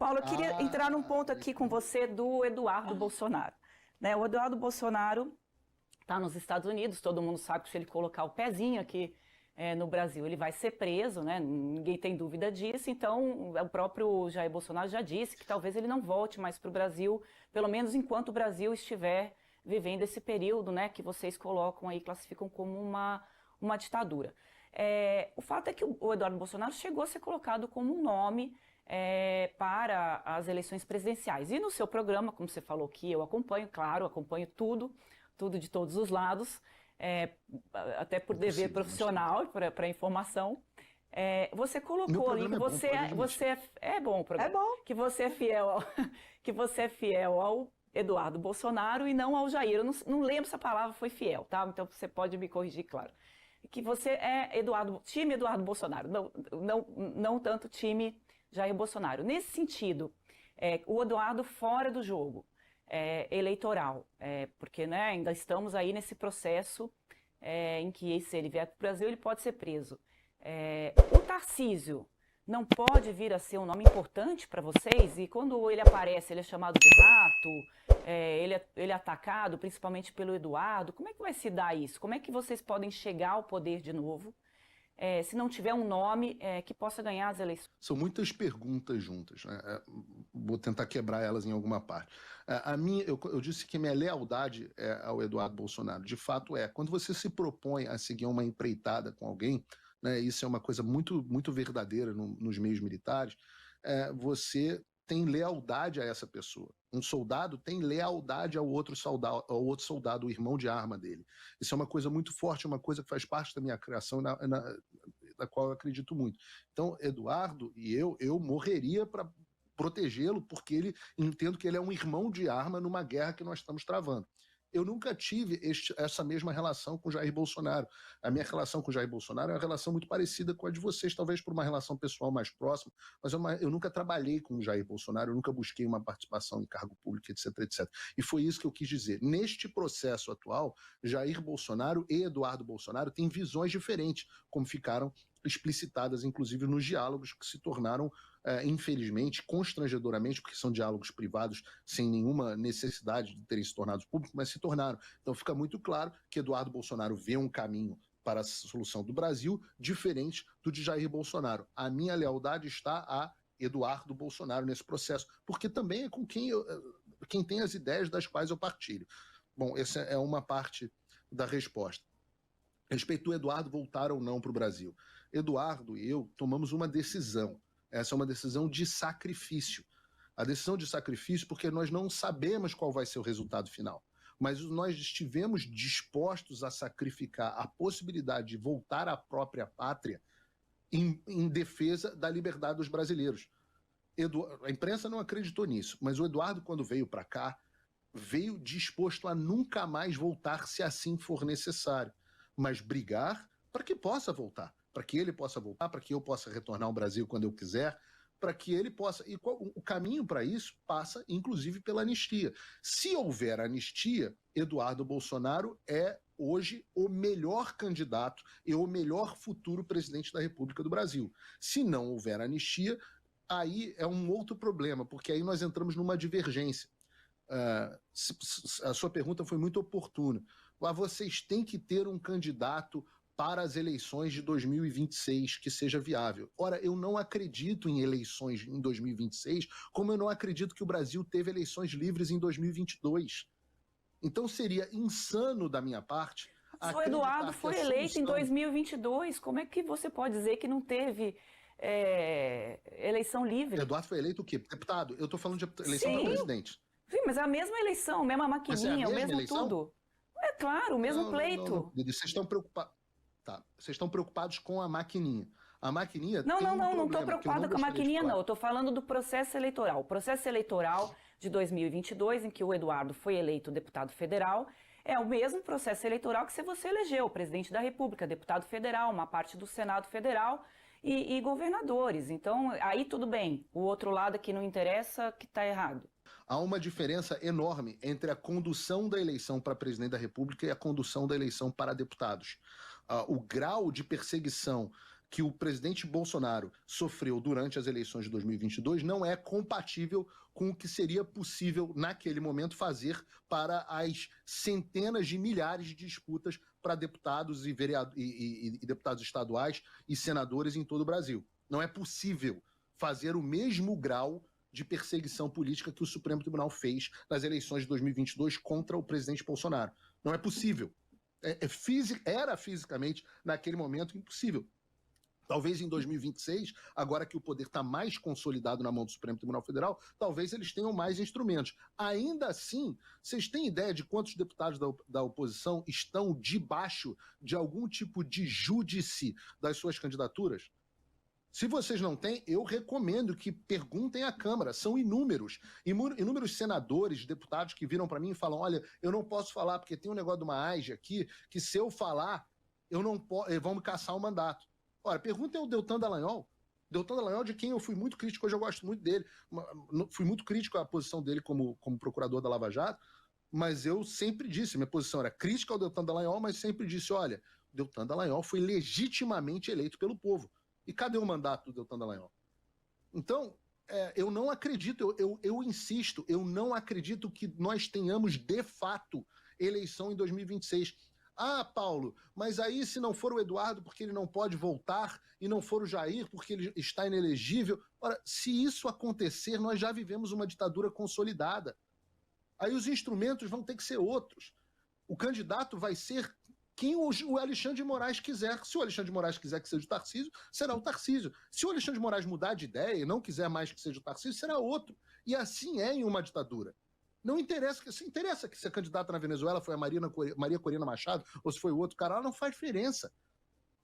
Paulo, eu queria entrar num ponto aqui com você do Eduardo Bolsonaro. Né? O Eduardo Bolsonaro está nos Estados Unidos, todo mundo sabe que se ele colocar o pezinho aqui no Brasil, ele vai ser preso, né? Ninguém tem dúvida disso. Então, o próprio Jair Bolsonaro já disse que talvez ele não volte mais para o Brasil, pelo menos enquanto o Brasil estiver vivendo esse período, né, que vocês colocam aí, classificam como uma ditadura. O fato é que o Eduardo Bolsonaro chegou a ser colocado como um nome para as eleições presidenciais. E no seu programa, como você falou que eu acompanho, claro, acompanho tudo de todos os lados, até por dever profissional, para informação. Você colocou ali que você é bom o programa, que você é fiel ao Eduardo Bolsonaro e não ao Jair. Eu não lembro se a palavra foi fiel, tá? Então você pode me corrigir, claro. Que você é time Eduardo Bolsonaro, não tanto time Jair Bolsonaro. Nesse sentido, o Eduardo fora do jogo eleitoral, porque, né, ainda estamos aí nesse processo em que, se ele vier para o Brasil, ele pode ser preso. O Tarcísio não pode vir a ser um nome importante para vocês? E quando ele aparece, ele é chamado de rato, ele é atacado principalmente pelo Eduardo. Como é que vai se dar isso? Como é que vocês podem chegar ao poder de novo, se não tiver um nome que possa ganhar as eleições? São muitas perguntas juntas, né? Vou tentar quebrar elas em alguma parte. Eu disse que minha lealdade ao Eduardo Bolsonaro. De fato quando você se propõe a seguir uma empreitada com alguém, né, isso é uma coisa muito, muito verdadeira nos meios militares, você tem lealdade a essa pessoa. Um soldado tem lealdade ao outro soldado, o irmão de arma dele. Isso é uma coisa muito forte, uma coisa que faz parte da minha criação, da qual eu acredito muito. Então, Eduardo e eu morreria para protegê-lo, porque entendo que ele é um irmão de arma numa guerra que nós estamos travando. Eu nunca tive essa mesma relação com Jair Bolsonaro. A minha relação com Jair Bolsonaro é uma relação muito parecida com a de vocês, talvez por uma relação pessoal mais próxima, mas eu nunca trabalhei com Jair Bolsonaro, eu nunca busquei uma participação em cargo público, etc, etc. E foi isso que eu quis dizer. Neste processo atual, Jair Bolsonaro e Eduardo Bolsonaro têm visões diferentes, como ficaram explicitadas, inclusive, nos diálogos que se tornaram, infelizmente, constrangedoramente, porque são diálogos privados sem nenhuma necessidade de terem se tornado públicos, mas se tornaram. Então fica muito claro que Eduardo Bolsonaro vê um caminho para a solução do Brasil diferente do de Jair Bolsonaro. A minha lealdade está a Eduardo Bolsonaro nesse processo, porque também é com quem tem as ideias das quais eu partilho. Bom, essa é uma parte da resposta. Respeito do Eduardo voltar ou não para o Brasil. Eduardo e eu tomamos uma decisão. Essa é uma decisão de sacrifício. A decisão de sacrifício porque nós não sabemos qual vai ser o resultado final. Mas nós estivemos dispostos a sacrificar a possibilidade de voltar à própria pátria em defesa da liberdade dos brasileiros. A imprensa não acreditou nisso, mas o Eduardo, quando veio para cá, veio disposto a nunca mais voltar se assim for necessário, mas brigar para que possa voltar, para que ele possa voltar, para que eu possa retornar ao Brasil quando eu quiser, para que ele possa... E o caminho para isso passa, inclusive, pela anistia. Se houver anistia, Eduardo Bolsonaro é hoje o melhor candidato e o melhor futuro presidente da República do Brasil. Se não houver anistia, aí é um outro problema, porque aí nós entramos numa divergência. A sua pergunta foi muito oportuna. Vocês têm que ter um candidato para as eleições de 2026 que seja viável. Ora, eu não acredito em eleições em 2026, como eu não acredito que o Brasil teve eleições livres em 2022. Então seria insano da minha parte... O Eduardo foi eleito em 2022. Como é que você pode dizer que não teve eleição livre? Eduardo foi eleito o quê? Deputado? Eu estou falando de eleição para presidente. Sim, mas é a mesma eleição, a mesma maquininha, o mesmo eleição? Tudo. É claro, o mesmo pleito. Não. Vocês estão preocupados. Tá. Vocês estão preocupados com a maquininha. A maquininha não estou preocupada com a maquininha, não. Eu estou falando do processo eleitoral. O processo eleitoral de 2022, em que o Eduardo foi eleito deputado federal, é o mesmo processo eleitoral que se você elegeu o presidente da República, deputado federal, uma parte do Senado Federal e governadores. Então, aí tudo bem. O outro lado que não interessa, que está errado. Há uma diferença enorme entre a condução da eleição para presidente da República e a condução da eleição para deputados. O grau de perseguição que o presidente Bolsonaro sofreu durante as eleições de 2022 não é compatível com o que seria possível, naquele momento, fazer para as centenas de milhares de disputas para deputados e deputados estaduais e senadores em todo o Brasil. Não é possível fazer o mesmo grau de perseguição política que o Supremo Tribunal fez nas eleições de 2022 contra o presidente Bolsonaro. Não é possível. Era fisicamente, naquele momento, impossível. Talvez em 2026, agora que o poder está mais consolidado na mão do Supremo Tribunal Federal, talvez eles tenham mais instrumentos. Ainda assim, vocês têm ideia de quantos deputados da oposição estão debaixo de algum tipo de júdice das suas candidaturas? Se vocês não têm, eu recomendo que perguntem à Câmara. São inúmeros. Inúmeros senadores, deputados que viram para mim e falam: olha, eu não posso falar porque tem um negócio de uma AIGE aqui, que se eu falar, eu não vão me cassar o mandato. Ora, perguntem ao Deltan Dallagnol. Deltan Dallagnol, de quem eu fui muito crítico, hoje eu gosto muito dele. Fui muito crítico à posição dele como procurador da Lava Jato, mas eu sempre disse, minha posição era crítica ao Deltan Dallagnol, mas sempre disse: olha, o Deltan Dallagnol foi legitimamente eleito pelo povo. E cadê o mandato do Deltan Dallagnol? Então, eu não acredito, eu insisto, eu não acredito que nós tenhamos, de fato, eleição em 2026. Ah, Paulo, mas aí se não for o Eduardo porque ele não pode voltar e não for o Jair porque ele está inelegível. Ora, se isso acontecer, nós já vivemos uma ditadura consolidada. Aí os instrumentos vão ter que ser outros. O candidato vai ser quem o Alexandre de Moraes quiser. Se o Alexandre de Moraes quiser que seja o Tarcísio, será o Tarcísio. Se o Alexandre de Moraes mudar de ideia e não quiser mais que seja o Tarcísio, será outro. E assim é em uma ditadura. Não interessa, se interessa que se a candidata na Venezuela foi a Maria Corina Machado ou se foi o outro cara, ela não faz diferença.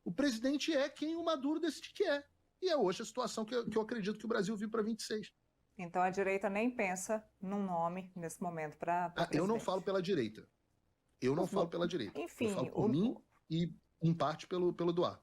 O presidente é quem o Maduro decide que é. E é hoje a situação que eu acredito que o Brasil vive para 26. Então a direita nem pensa num nome nesse momento para presidente. Eu não falo pela direita. Eu não falo pela direita. Enfim, eu falo por mim e, em parte, pelo Eduardo.